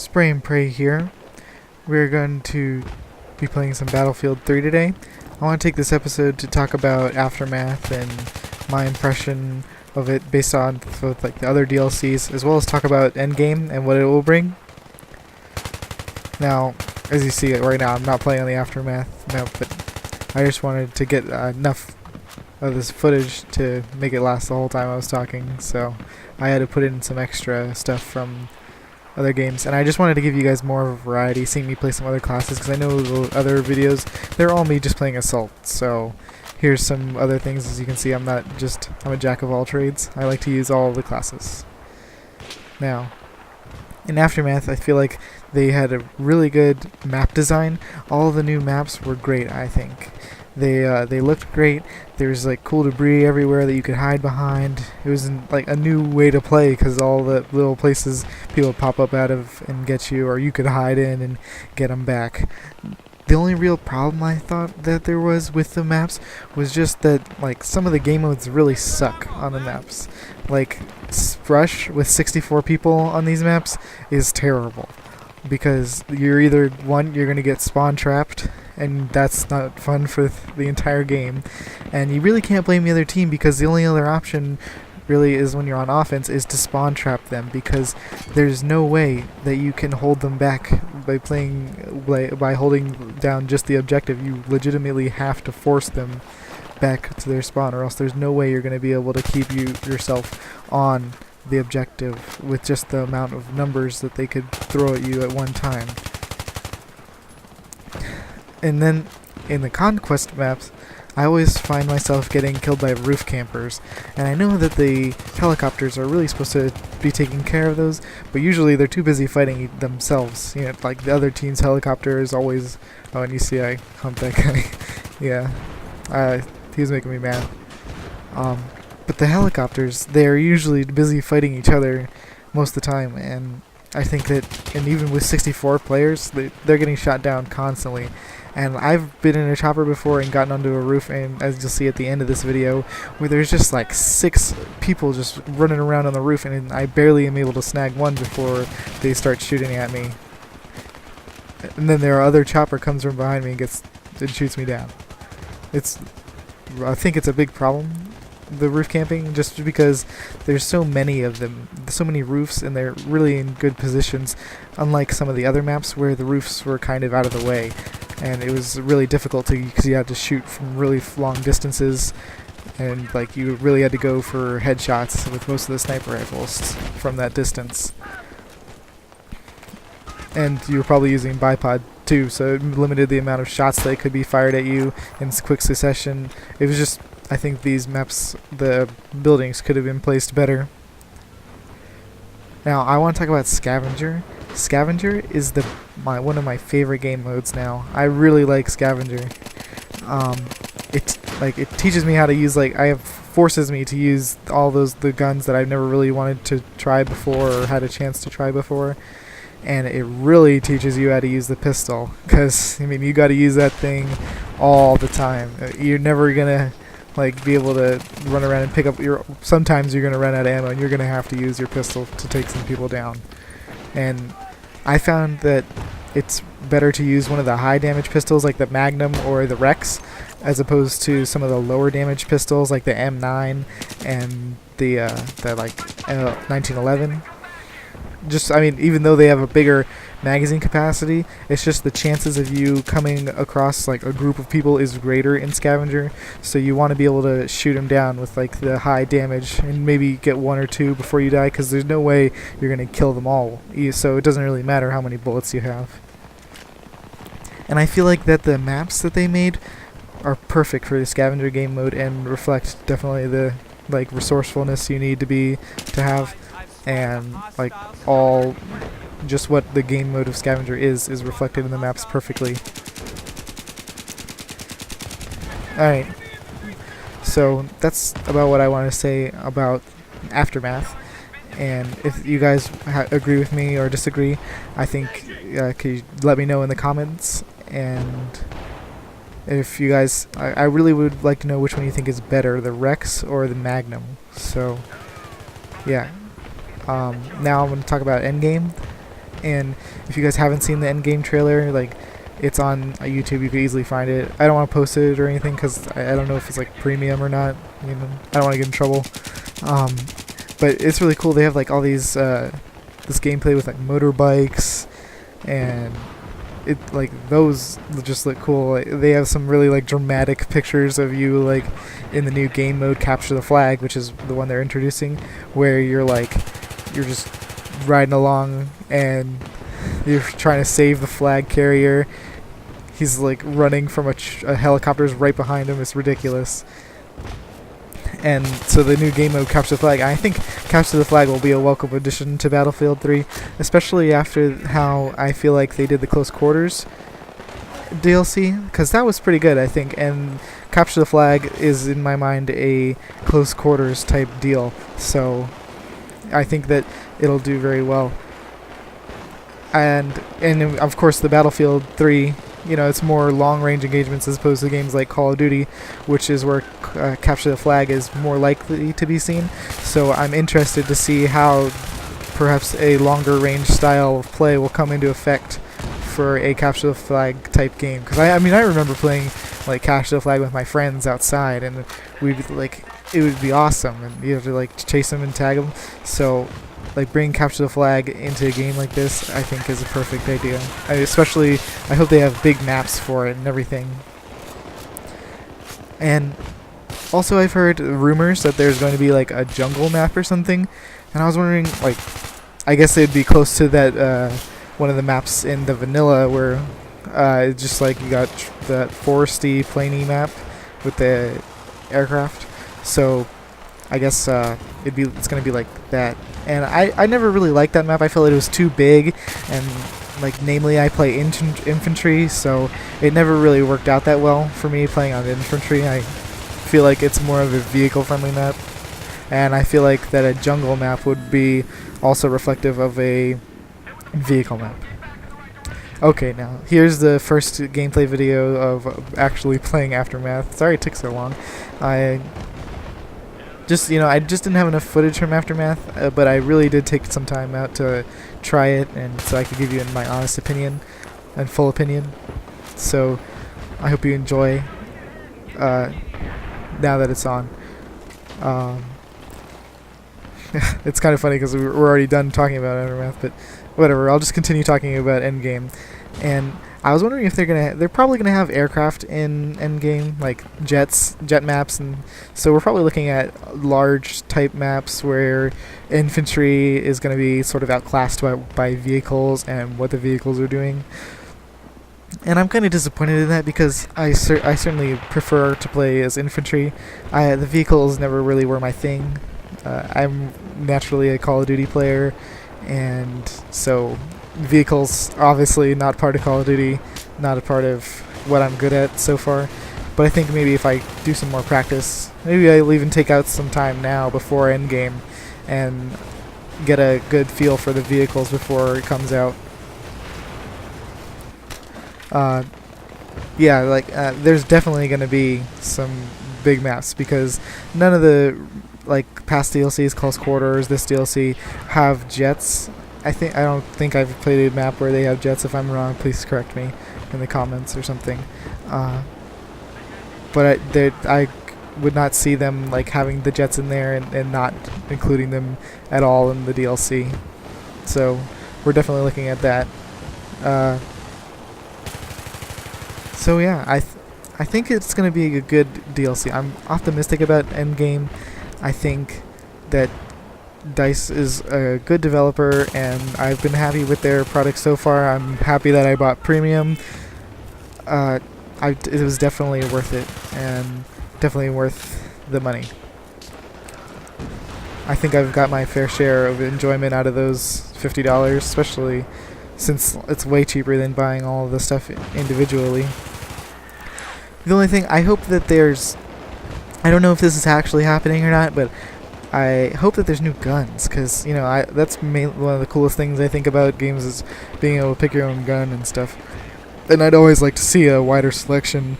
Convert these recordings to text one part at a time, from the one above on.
Spray and Pray here. We're going to be playing some Battlefield 3 today. I want to take this episode to talk about Aftermath and my impression of it based on both the other DLCs, as well as talk about Endgame and what it will bring. Now, as you see right now, I'm not playing on the Aftermath map, but I just wanted to get enough of this footage to make it last the whole time I was talking, so I had to put in some extra stuff from other games, and I just wanted to give you guys more of a variety, seeing me play some other classes, because I know the other videos, they're all me just playing Assault, so here's some other things. As you can see, I'm a jack of all trades. I like to use all the classes. Now, in Aftermath, I feel like they had a really good map design. All the new maps were great, I think. They looked great. There's cool debris everywhere that you could hide behind. It was a new way to play, because all the little places people would pop up out of and get you, or you could hide in and get them back. The only real problem I thought that there was with the maps was just that some of the game modes really suck on the maps. Rush with 64 people on these maps is terrible, because you're going to get spawn trapped, and that's not fun for the entire game, and you really can't blame the other team, because the only other option really is, when you're on offense, is to spawn trap them, because there's no way that you can hold them back by holding down just the objective. You legitimately have to force them back to their spawn, or else there's no way you're going to be able to keep yourself on the objective with just the amount of numbers that they could throw at you at one time. And then in the conquest maps, I always find myself getting killed by roof campers, and I know that the helicopters are really supposed to be taking care of those, but usually they're too busy fighting themselves. The other team's helicopter is always... Oh, and you see I humped that guy. Yeah, he was making me mad. But the helicopters, they're usually busy fighting each other most of the time, and I think that, and even with 64 players, they're getting shot down constantly. And I've been in a chopper before and gotten onto a roof, and as you'll see at the end of this video, where there's just 6 people just running around on the roof, and I barely am able to snag one before they start shooting at me. And then their other chopper comes from behind me and shoots me down. I think it's a big problem, the roof camping, just because there's so many of them, so many roofs, and they're really in good positions, unlike some of the other maps where the roofs were kind of out of the way, and it was really difficult because you had to shoot from really long distances, and you really had to go for headshots with most of the sniper rifles from that distance. And you were probably using bipod too, so it limited the amount of shots that could be fired at you in quick succession. It was just, I think these maps, the buildings could have been placed better. Now, I want to talk about Scavenger. Scavenger is one of my favorite game modes now. I really like Scavenger. It teaches me how to use forces me to use all the guns that I've never really wanted to try before or had a chance to try before. And it really teaches you how to use the pistol, because you got to use that thing all the time. You're never gonna be able to run around and pick up sometimes you're gonna run out of ammo, and you're gonna have to use your pistol to take some people down. And I found that it's better to use one of the high damage pistols like the Magnum or the Rex, as opposed to some of the lower damage pistols like the M9 and the 1911. Even though they have a bigger magazine capacity, it's just the chances of you coming across a group of people is greater in Scavenger, so you want to be able to shoot them down with the high damage and maybe get 1 or 2 before you die, because there's no way you're going to kill them all, so it doesn't really matter how many bullets you have. And I feel like that the maps that they made are perfect for the Scavenger game mode and reflect definitely the resourcefulness you need to have, and all just what the game mode of Scavenger is reflected in the maps perfectly. Alright, so that's about what I want to say about Aftermath, and if you guys agree with me or disagree, I think could you let me know in the comments. And if you guys, I really would like to know which one you think is better, the Rex or the Magnum. So yeah. Now I'm going to talk about Endgame. And if you guys haven't seen the Endgame trailer, like, it's on YouTube. You can easily find it. I don't want to post it or anything because I don't know if it's like premium or not. You know, I don't want to get in trouble. Um, but it's really cool. They have like all these this gameplay with like motorbikes, and it like those just look cool. Like, they have some really like dramatic pictures of you like in the new game mode Capture the Flag, which is the one they're introducing, where you're just riding along and you're trying to save the flag carrier. He's like running from a helicopter's right behind him. It's ridiculous. And so the new game mode Capture the Flag, I think Capture the Flag will be a welcome addition to Battlefield 3, especially after how I feel like they did the Close Quarters DLC, because that was pretty good, I think, and Capture the Flag is, in my mind, a Close Quarters type deal, so I think that it'll do very well. And of course the Battlefield 3, you know, it's more long-range engagements as opposed to games like Call of Duty, which is where Capture the Flag is more likely to be seen. So I'm interested to see how perhaps a longer-range style of play will come into effect for a Capture the Flag type game. Because I mean, I remember playing like Capture the Flag with my friends outside, and we'd like, it would be awesome, and you have to like chase them and tag them. So like bringing Capture the Flag into a game like this, I think, is a perfect idea. I hope they have big maps for it and everything. And also, I've heard rumors that there's going to be like a jungle map or something, and I was wondering, like, I guess it'd be close to that one of the maps in the vanilla where it's just like you got that foresty, plainy map with the aircraft. So I guess it's gonna be like that. And I never really liked that map. I felt like it was too big, and like, namely, I play infantry, so it never really worked out that well for me playing on infantry. I feel like it's more of a vehicle-friendly map, and I feel like that a jungle map would be also reflective of a vehicle map. Okay, now here's the first gameplay video of actually playing Aftermath. Sorry it took so long. I just didn't have enough footage from Aftermath, but I really did take some time out to try it, and so I could give you my honest opinion and full opinion. So I hope you enjoy now that it's on. It's kind of funny because we're already done talking about Aftermath, but whatever. I'll just continue talking about Endgame. And I was wondering if they're probably gonna have aircraft in Endgame, like jet maps, and so we're probably looking at large type maps where infantry is gonna be sort of outclassed by vehicles and what the vehicles are doing. And I'm kind of disappointed in that because I certainly prefer to play as infantry. The vehicles never really were my thing. I'm naturally a Call of Duty player, and so vehicles obviously not part of Call of Duty, not a part of what I'm good at so far. But I think maybe if I do some more practice, maybe I'll even take out some time now before Endgame and get a good feel for the vehicles before it comes out. There's definitely going to be some big maps because none of the like past DLCs, Close Quarters, this DLC have jets. I don't think I've played a map where they have jets. If I'm wrong, please correct me in the comments or something. But I would not see them like having the jets in there and not including them at all in the DLC. So we're definitely looking at that. So yeah, I think it's going to be a good DLC. I'm optimistic about Endgame. I think that DICE is a good developer, and I've been happy with their product so far. I'm happy that I bought Premium. It was definitely worth it, and definitely worth the money. I think I've got my fair share of enjoyment out of those $50, especially since it's way cheaper than buying all of the stuff individually. The only thing, I hope that I don't know if this is actually happening or not, but I hope that there's new guns, because, you know, that's one of the coolest things I think about games is being able to pick your own gun and stuff. And I'd always like to see a wider selection.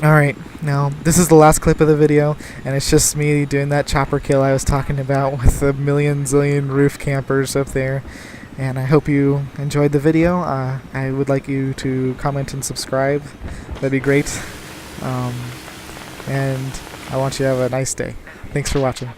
Alright, now, this is the last clip of the video, and it's just me doing that chopper kill I was talking about with the million zillion roof campers up there. And I hope you enjoyed the video. I would like you to comment and subscribe. That'd be great. And I want you to have a nice day. Thanks for watching.